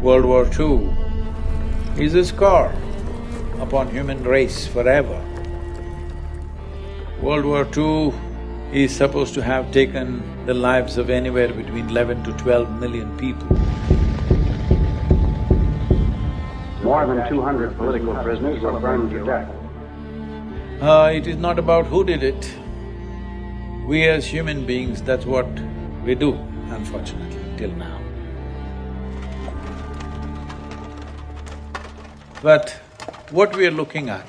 World War II is a scar upon human race forever. World War II is supposed to have taken the lives of anywhere between 11 to 12 million people. More than 200 political prisoners were burned to death. It is not about who did it. We as human beings, that's what we do, unfortunately, till now. But what we are looking at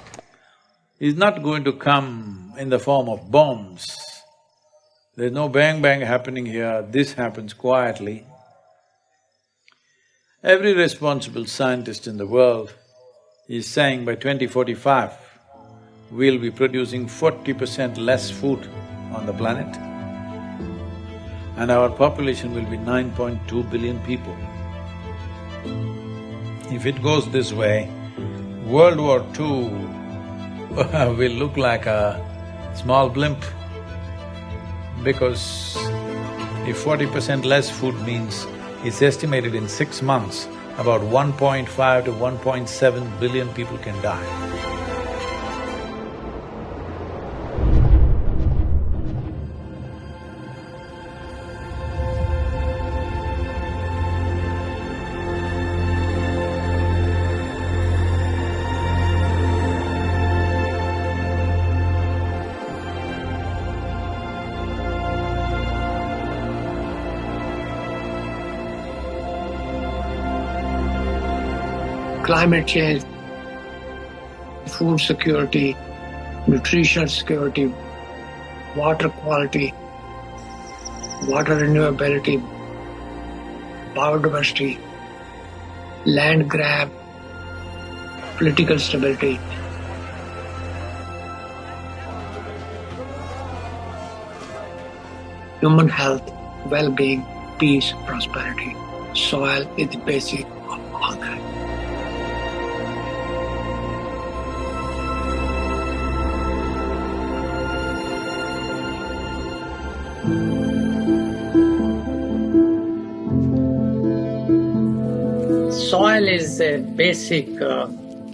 is not going to come in the form of bombs. There's no bang-bang happening here, this happens quietly. Every responsible scientist in the world is saying by 2045, we'll be producing 40% less food on the planet and our population will be 9.2 billion people. If it goes this way, World War II will look like a small blimp, because if 40% less food means it's estimated in 6 months, about 1.5 to 1.7 billion people can die. Climate change, food security, nutrition security, water quality, water renewability, biodiversity, land grab, political stability. Human health, well-being, peace, prosperity. Soil is the basic of all that. Soil is a basic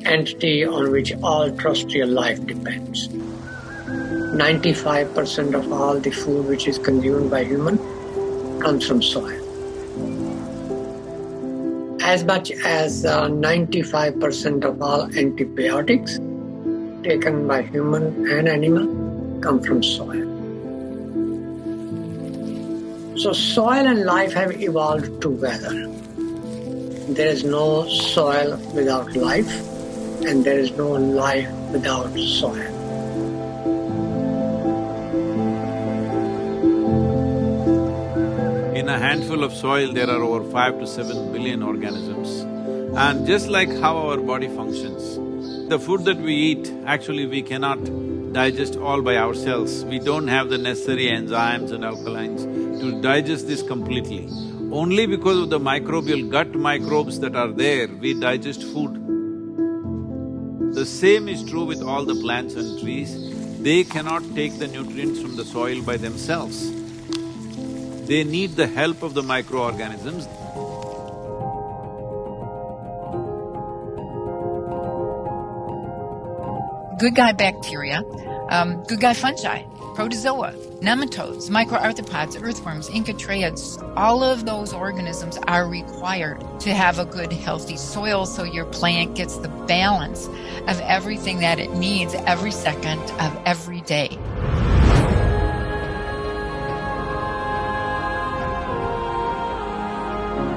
entity on which all terrestrial life depends. 95% of all the food which is consumed by human comes from soil. As much as 95% of all antibiotics taken by human and animal come from soil. So soil and life have evolved together. There is no soil without life, and there is no life without soil. In a handful of soil, there are over 5 to 7 billion organisms. And just like how our body functions, the food that we eat, actually we cannot digest all by ourselves. We don't have the necessary enzymes and alkalines to digest this completely. Only because of the microbial gut microbes that are there, we digest food. The same is true with all the plants and trees. They cannot take the nutrients from the soil by themselves. They need the help of the microorganisms. Good guy bacteria, good guy fungi, protozoa, nematodes, microarthropods, earthworms, incatriots, all of those organisms are required to have a good, healthy soil so your plant gets the balance of everything that it needs every second of every day.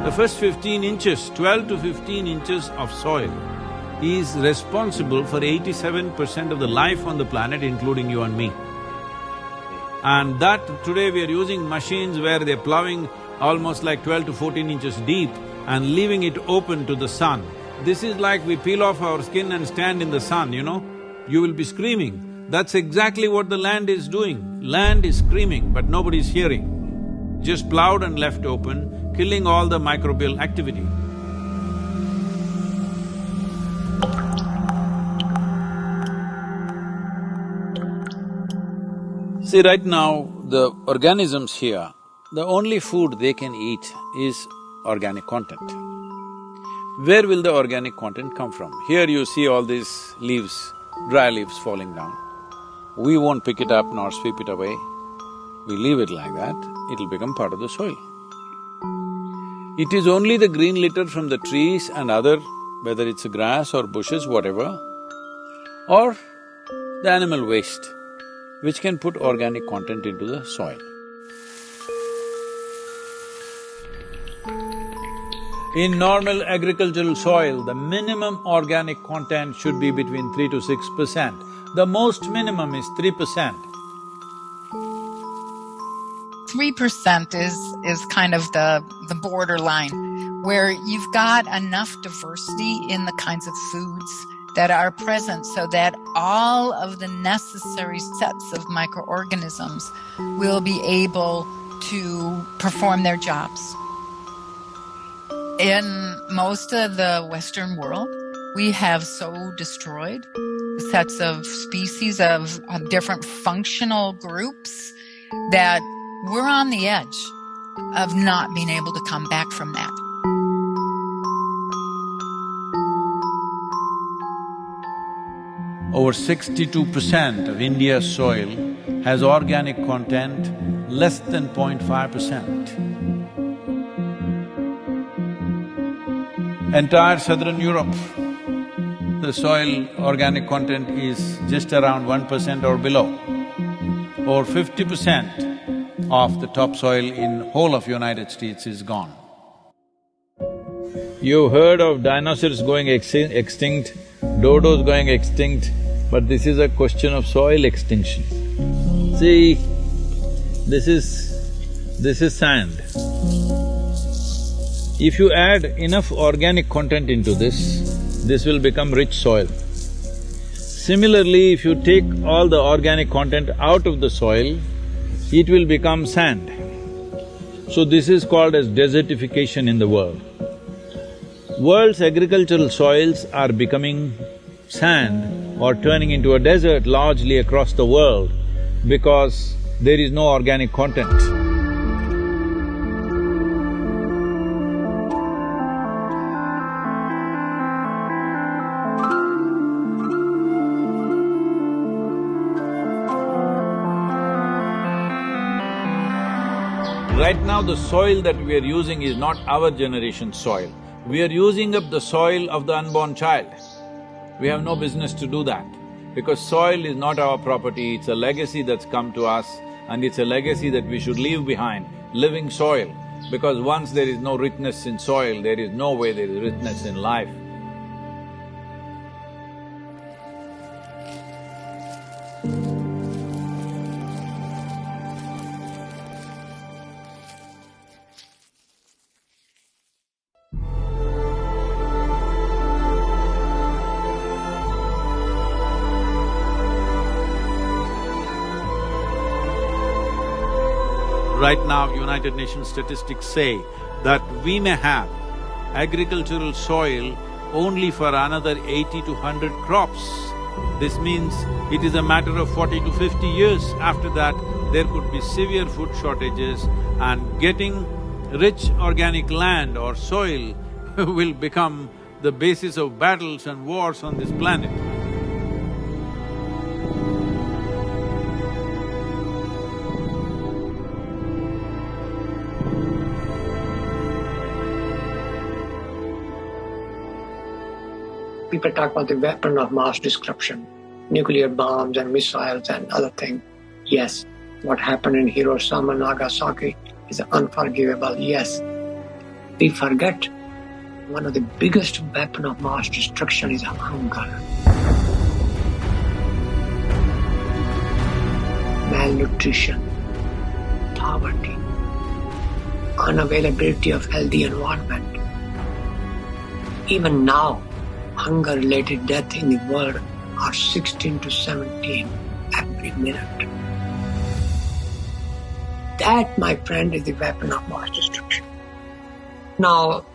The first 15 inches, 12 to 15 inches of soil is responsible for 87% of the life on the planet, including you and me. And that today we are using machines where they're plowing almost like 12 to 14 inches deep and leaving it open to the sun. This is like we peel off our skin and stand in the sun, you know? You will be screaming. That's exactly what the land is doing. Land is screaming, but nobody's hearing. Just plowed and left open, killing all the microbial activity. See, right now, the organisms here, the only food they can eat is organic content. where will the organic content come from? Here you see all these leaves, dry leaves falling down. We won't pick it up nor sweep it away. We leave it like that, it'll become part of the soil. It is only the green litter from the trees and other, whether it's grass or bushes, whatever, or the animal waste, which can put organic content into the soil. In normal agricultural soil, the minimum organic content should be between 3 to 6%. The most minimum is 3%. 3% is kind of the borderline, where you've got enough diversity in the kinds of foods that are present so that all of the necessary sets of microorganisms will be able to perform their jobs. In most of the Western world, we have so destroyed sets of species of different functional groups that we're on the edge of not being able to come back from that. Over 62% of India's soil has organic content less than 0.5%. Entire southern Europe, the soil organic content is just around 1% or below. Over 50% of the topsoil in whole of United States is gone. You've heard of dinosaurs going extinct, dodos going extinct, but this is a question of soil extinction. See, this is sand. If you add enough organic content into this will become rich soil. Similarly, if you take all the organic content out of the soil, it will become sand. So this is called as desertification in the world. World's agricultural soils are becoming sand or turning into a desert largely across the world because there is no organic content. Right now, the soil that we are using is not our generation's soil. We are using up the soil of the unborn child. We have no business to do that, because soil is not our property, it's a legacy that's come to us, and it's a legacy that we should leave behind, living soil. Because once there is no richness in soil, there is no way there is richness in life. Right now, United Nations statistics say that we may have agricultural soil only for another 80 to 100 crops. This means it is a matter of 40 to 50 years. After that, there could be severe food shortages, and getting rich organic land or soil will become the basis of battles and wars on this planet. People talk about the weapon of mass destruction, nuclear bombs and missiles and other things. Yes, what happened in Hiroshima and Nagasaki is unforgivable, yes. We forget one of the biggest weapons of mass destruction is hunger. Malnutrition, poverty, unavailability of healthy environment. Even now, hunger-related deaths in the world are 16 to 17 every minute. That, my friend, is the weapon of mass destruction. Now,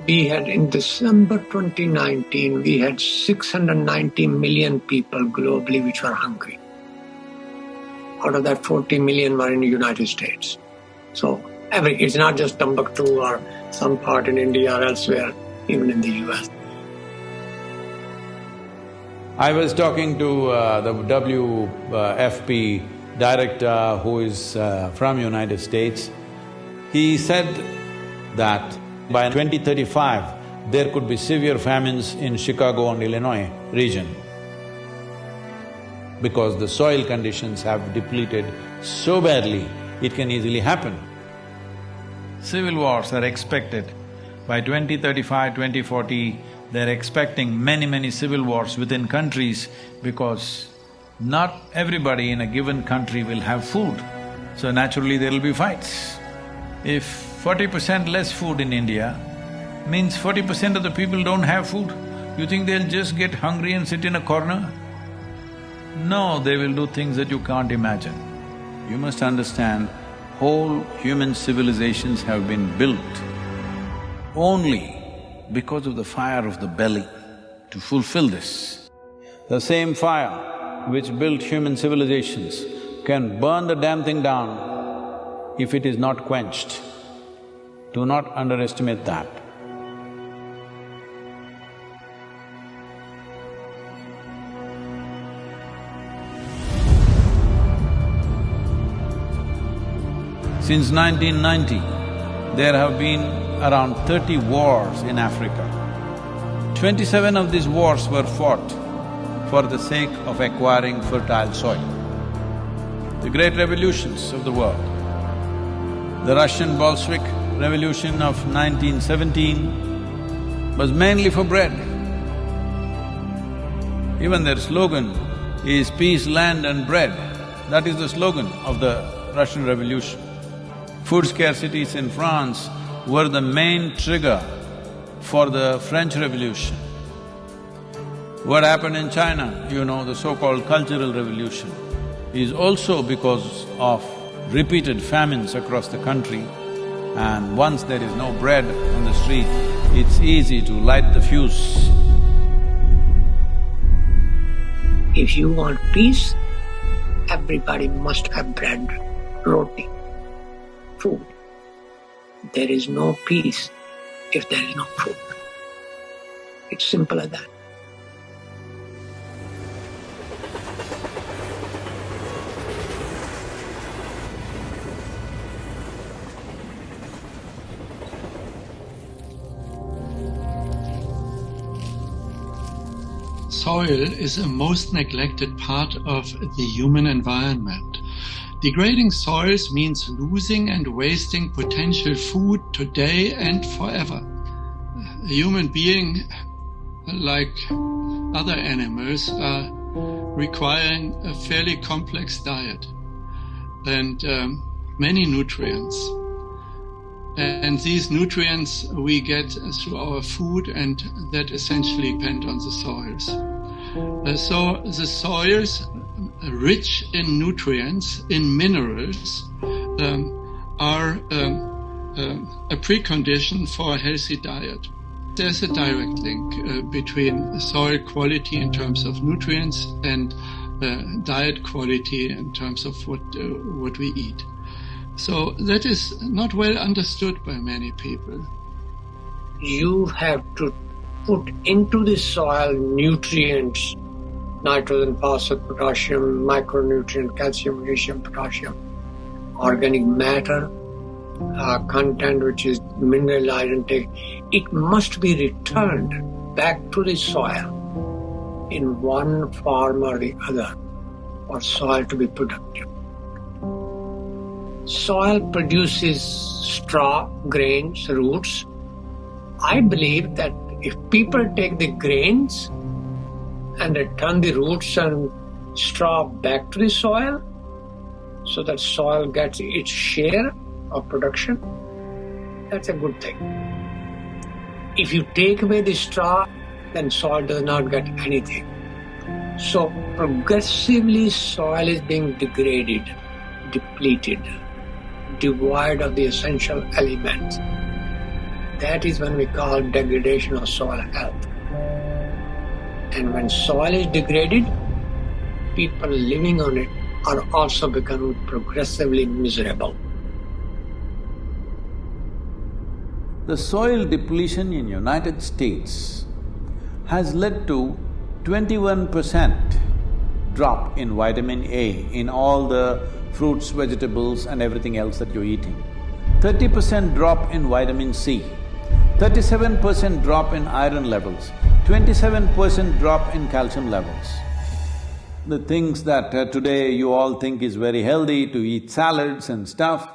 we had in December 2019, we had 690 million people globally which were hungry. Out of that, 40 million were in the United States. So, it's not just Timbuktu or some part in India or elsewhere. even in the US. I was talking to the WFP director who is from United States. He said that by 2035, there could be severe famines in Chicago and Illinois region because the soil conditions have depleted so badly, it can easily happen. Civil wars are expected. By 2035, 2040, they're expecting many civil wars within countries because not everybody in a given country will have food, so naturally there will be fights. If 40% less food in India means 40% of the people don't have food, you think they'll just get hungry and sit in a corner? No, they will do things that you can't imagine. You must understand, whole human civilizations have been built only because of the fire of the belly to fulfill this. The same fire which built human civilizations can burn the damn thing down if it is not quenched. Do not underestimate that. Since 1990, there have been around 30 wars in Africa. 27 of these wars were fought for the sake of acquiring fertile soil. The great revolutions of the world, the Russian Bolshevik Revolution of 1917 was mainly for bread. Even their slogan is peace, land and bread. That is the slogan of the Russian Revolution. Food scarcities in France were the main trigger for the French Revolution. What happened in China, you know, the so-called Cultural Revolution, is also because of repeated famines across the country, and once there is no bread on the street, it's easy to light the fuse. If you want peace, everybody must have bread, roti, food. There is no peace if there is no food. It's simple as that. Soil is a most neglected part of the human environment. Degrading soils means losing and wasting potential food today and forever. A human being, like other animals, are requiring a fairly complex diet and many nutrients. And these nutrients we get through our food, and that essentially depend on the soils. So the soils, rich in nutrients, in minerals, are a precondition for a healthy diet. There's a direct link between soil quality in terms of nutrients and diet quality in terms of what we eat. So that is not well understood by many people. You have to put into the soil nutrients, nitrogen, phosphorus, potassium, micronutrient, calcium, magnesium, potassium, organic matter, content which is mineralized intake. It must be returned back to the soil in one form or the other for soil to be productive. Soil produces straw, grains, roots. I believe that if people take the grains and return the roots and straw back to the soil, so that soil gets its share of production, that's a good thing. If you take away the straw, then soil does not get anything. So progressively soil is being degraded, depleted, devoid of the essential elements. That is when we call degradation of soil health. And when soil is degraded, people living on it are also becoming progressively miserable. The soil depletion in United States has led to 21% drop in vitamin A in all the fruits, vegetables and everything else that you're eating. 30% drop in vitamin C, 37% drop in iron levels, 27% drop in calcium levels. The things that today you all think is very healthy to eat salads and stuff,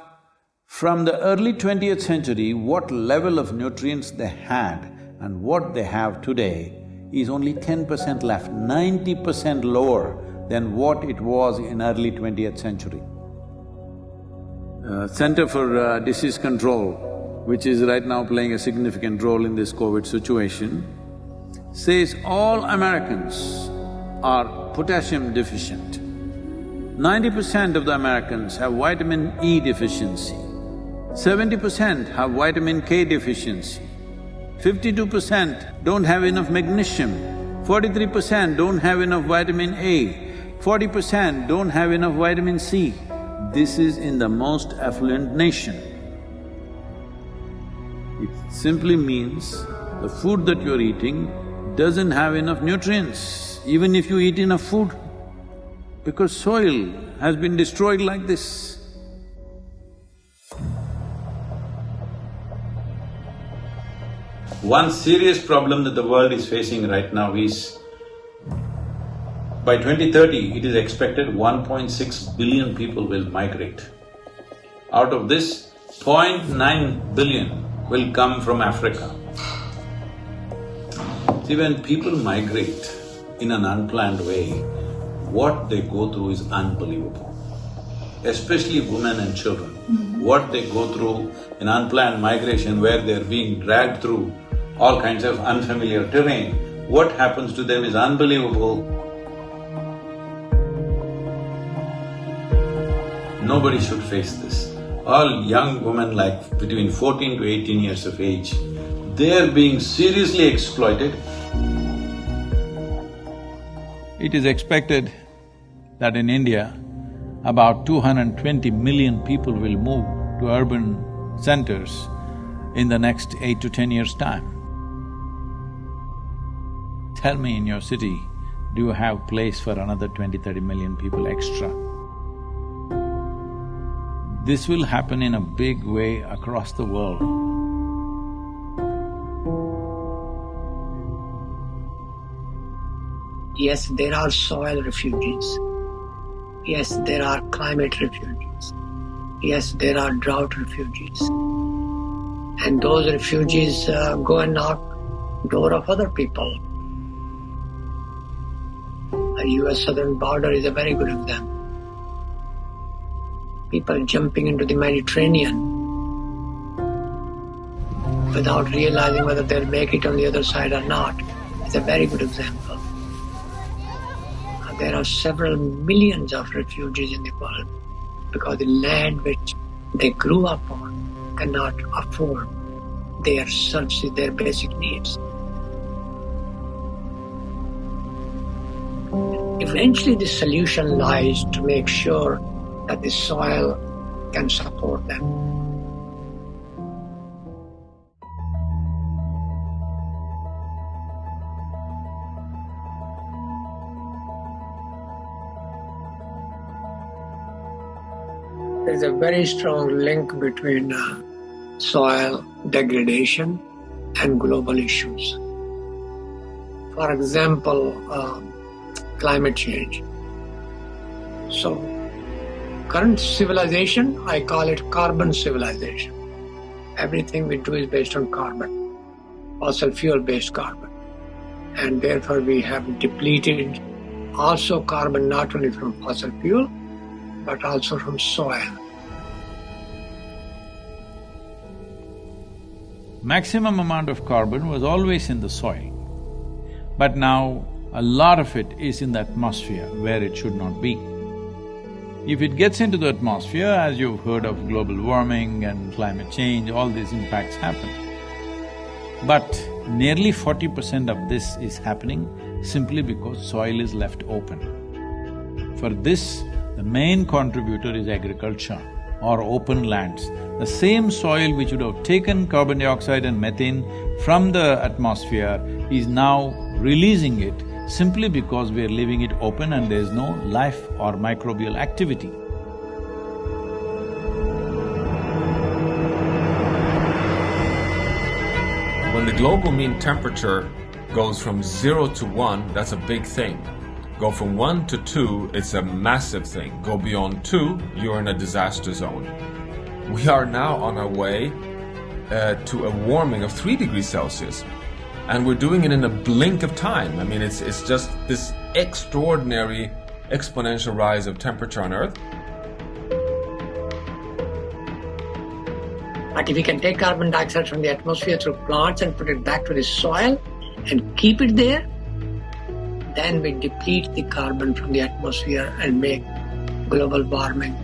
from the early 20th century, what level of nutrients they had and what they have today is only 10% left, 90% lower than what it was in early 20th century. Center for Disease Control, which is right now playing a significant role in this COVID situation, says all Americans are potassium deficient. 90% of the Americans have vitamin E deficiency, 70% have vitamin K deficiency, 52% don't have enough magnesium, 43% don't have enough vitamin A, 40% don't have enough vitamin C. This is in the most affluent nation. It simply means the food that you're eating doesn't have enough nutrients, even if you eat enough food, because soil has been destroyed like this. One serious problem that the world is facing right now is, by 2030, it is expected 1.6 billion people will migrate. Out of this, 0.9 billion will come from Africa. See, when people migrate in an unplanned way, what they go through is unbelievable. Especially women and children. What they go through in unplanned migration where they're being dragged through all kinds of unfamiliar terrain, what happens to them is unbelievable. Nobody should face this. All young women like between 14 to 18 years of age, they're being seriously exploited. It is expected that in India, about 220 million people will move to urban centers in the next 8 to 10 years' time. Tell me, in your city, do you have place for another 20-30 million people extra? This will happen in a big way across the world. Yes, there are soil refugees. Yes, there are climate refugees. Yes, there are drought refugees. And those refugees go and knock door of other people. The US southern border is a very good example. People jumping into the Mediterranean without realizing whether they'll make it on the other side or not. It's a very good example. There are several millions of refugees in the world because the land which they grew up on cannot afford their services, their basic needs. Eventually the solution lies to make sure that the soil can support them. There is a very strong link between soil degradation and global issues. For example, climate change. So, current civilization, I call it carbon civilization. Everything we do is based on carbon, fossil fuel-based carbon. And therefore we have depleted also carbon not only from fossil fuel, but also from soil. Maximum amount of carbon was always in the soil, but now a lot of it is in the atmosphere where it should not be. If it gets into the atmosphere, as you've heard of global warming and climate change, all these impacts happen. But nearly 40% of this is happening simply because soil is left open. For this, the main contributor is agriculture or open lands. The same soil which would have taken carbon dioxide and methane from the atmosphere is now releasing it simply because we are leaving it open and there is no life or microbial activity. When the global mean temperature goes from 0 to 1, that's a big thing. Go from 1 to 2, it's a massive thing. Go beyond 2, you're in a disaster zone. We are now on our way to a warming of 3 degrees Celsius. And we're doing it in a blink of time. I mean, it's just this extraordinary exponential rise of temperature on Earth. But if we can take carbon dioxide from the atmosphere through plants and put it back to the soil and keep it there, then we deplete the carbon from the atmosphere and make global warming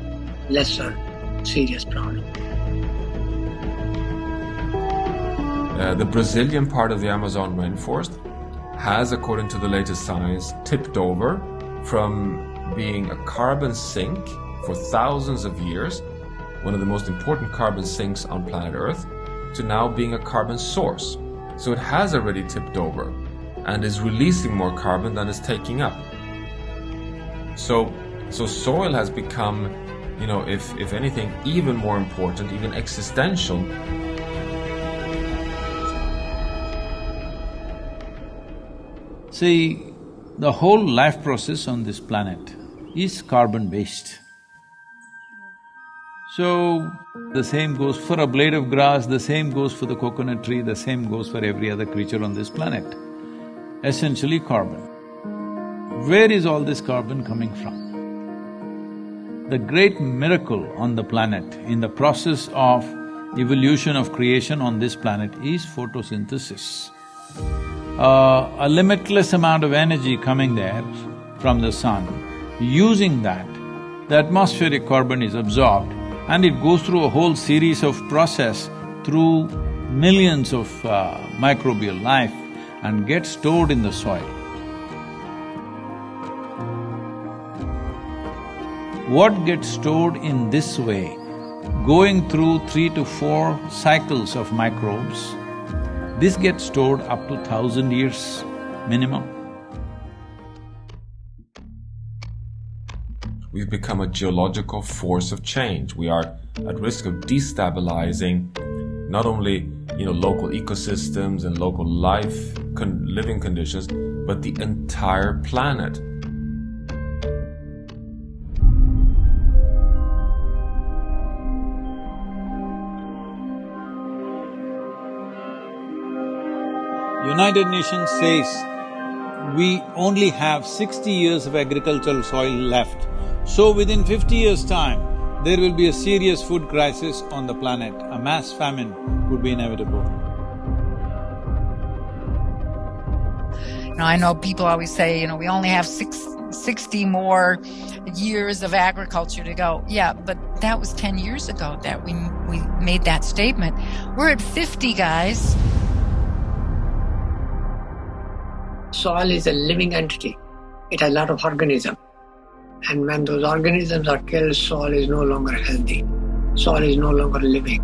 lesser serious problem. The Brazilian part of the Amazon rainforest has, according to the latest science, tipped over from being a carbon sink for thousands of years, one of the most important carbon sinks on planet Earth, to now being a carbon source. So it has already tipped over and is releasing more carbon than it's taking up. So soil has become, you know, if anything, even more important, even existential. See, the whole life process on this planet is carbon-based. So, the same goes for a blade of grass, the same goes for the coconut tree, the same goes for every other creature on this planet. Essentially carbon. Where is all this carbon coming from? The great miracle on the planet, in the process of evolution of creation on this planet, is photosynthesis. A limitless amount of energy coming there from the sun. Using that, the atmospheric carbon is absorbed and it goes through a whole series of process through millions of microbial life and gets stored in the soil. What gets stored in this way, going through 3 to 4 cycles of microbes, this gets stored up to 1,000 years minimum. We've become a geological force of change. We are at risk of destabilizing not only, you know, local ecosystems and local living conditions, but the entire planet. United Nations says we only have 60 years of agricultural soil left. So within 50 years' time, there will be a serious food crisis on the planet. A mass famine would be inevitable. Now, I know people always say, we only have 60 more years of agriculture to go. Yeah, but that was 10 years ago that we made that statement. We're at 50, guys. Soil is a living entity. It has a lot of organisms. And when those organisms are killed, soil is no longer healthy. Soil is no longer living.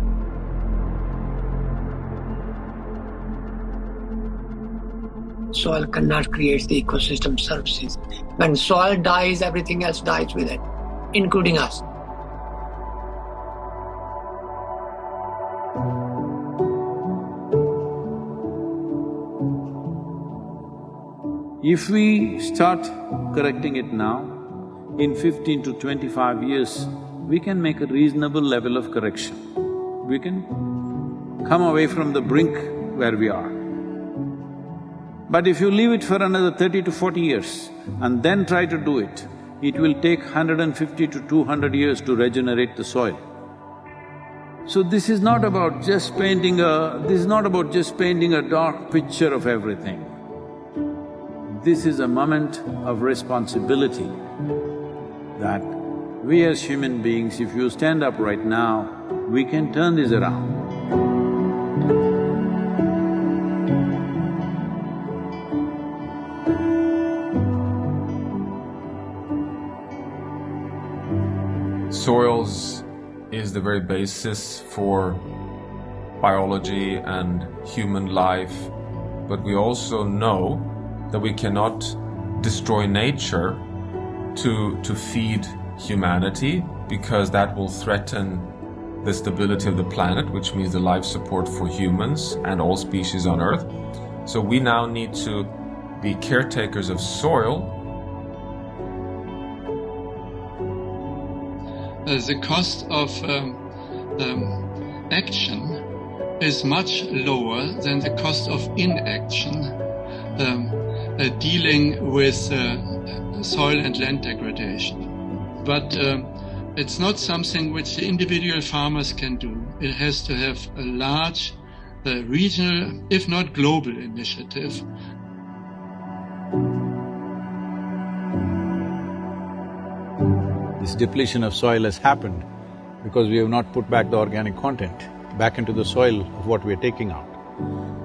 Soil cannot create the ecosystem services. When soil dies, everything else dies with it, including us. If we start correcting it now, in 15 to 25 years, we can make a reasonable level of correction. We can come away from the brink where we are. But if you leave it for another 30 to 40 years and then try to do it, it will take 150 to 200 years to regenerate the soil. So this is not about just painting a dark picture of everything. This is a moment of responsibility that we as human beings, if you stand up right now, we can turn this around. Soils is the very basis for biology and human life, but we also know that we cannot destroy nature to feed humanity, because that will threaten the stability of the planet, which means the life support for humans and all species on Earth. So we now need to be caretakers of soil. The cost of action is much lower than the cost of inaction, dealing with soil and land degradation. But it's not something which the individual farmers can do. It has to have a large regional, if not global, initiative. This depletion of soil has happened because we have not put back the organic content back into the soil of what we are taking out.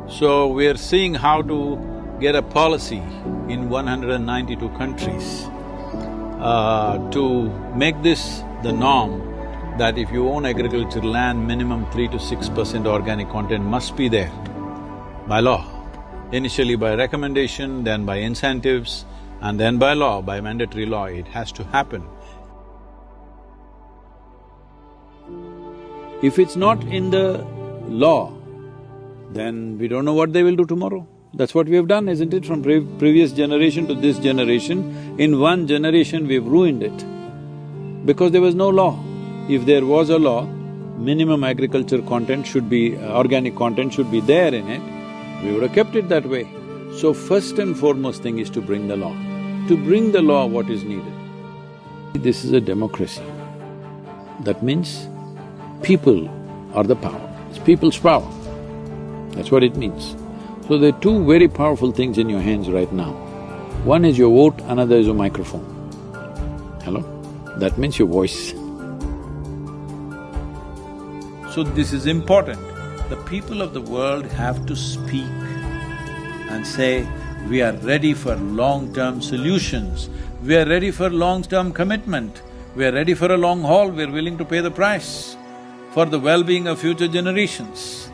So we are seeing how to get a policy in 192 countries to make this the norm, that if you own agricultural land, minimum 3 to 6% organic content must be there by law. Initially by recommendation, then by incentives, and then by law, by mandatory law, it has to happen. If it's not in the law, then we don't know what they will do tomorrow. That's what we have done, isn't it? From previous generation to this generation, in one generation we've ruined it because there was no law. If there was a law, minimum agriculture content should be… organic content should be there in it, we would have kept it that way. So first and foremost thing is to bring the law. To bring the law, what is needed? This is a democracy. That means people are the power, it's people's power. That's what it means. So there are two very powerful things in your hands right now. One is your vote, another is your microphone. Hello? That means your voice. So this is important. The people of the world have to speak and say, we are ready for long-term solutions, we are ready for long-term commitment, we are ready for a long haul, we are willing to pay the price for the well-being of future generations.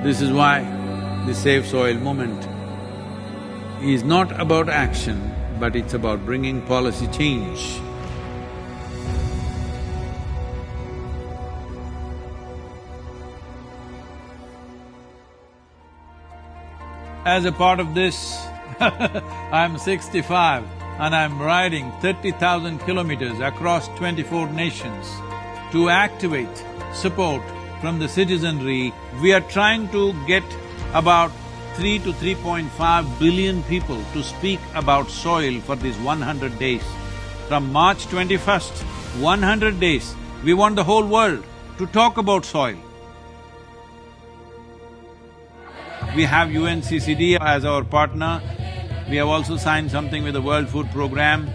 This is why the Save Soil movement is not about action, but it's about bringing policy change. As a part of this, I'm 65 and I'm riding 30,000 kilometers across 24 nations to activate support from the citizenry. We are trying to get about 3 to 3.5 billion people to speak about soil for these 100 days. From March 21st, 100 days, we want the whole world to talk about soil. We have UNCCD as our partner. We have also signed something with the World Food Programme,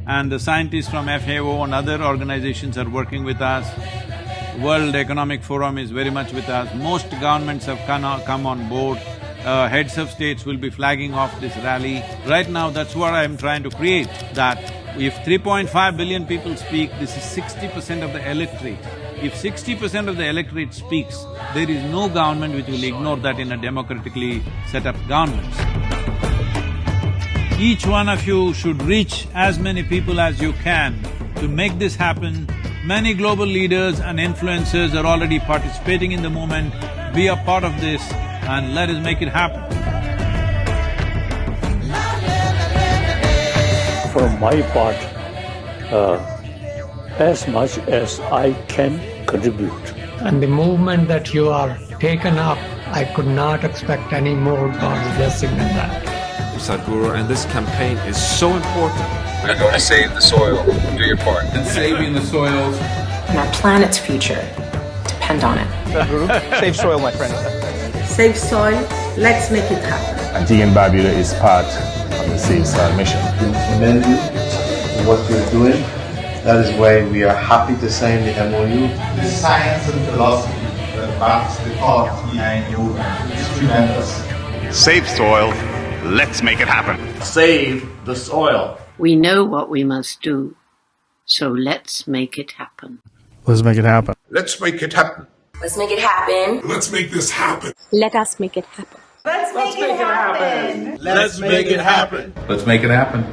and the scientists from FAO and other organizations are working with us. World Economic Forum is very much with us. Most governments have come on board. Heads of states will be flagging off this rally. Right now, that's what I'm trying to create, that if 3.5 billion people speak, this is 60% of the electorate. If 60% of the electorate speaks, there is no government which will ignore that in a democratically set up government. Each one of you should reach as many people as you can to make this happen. Many global leaders and influencers are already participating in the movement. Be a part of this and let us make it happen. For my part, as much as I can contribute. And the movement that you are taken up, I could not expect any more God's blessing than that. Sadguru, and this campaign is so important. We're going to save the soil. Do your part. And saving the soils. And our planet's future depend on it. Sadguru, save soil, my friend. Save soil, let's make it happen. GM Babula is part of the Save Soil mission. We commend you for what you're doing. That is why we are happy to sign the MOU. The science and philosophy that backs the thought behind you is tremendous. Save soil, let's make it happen. Save the soil. We know what we must do, so let's make it happen. Let's make it happen. Let's make it happen. Let's make it happen. Let's make this happen. Let us make it happen. Let's make it happen. Let's make it happen. Let's make it happen.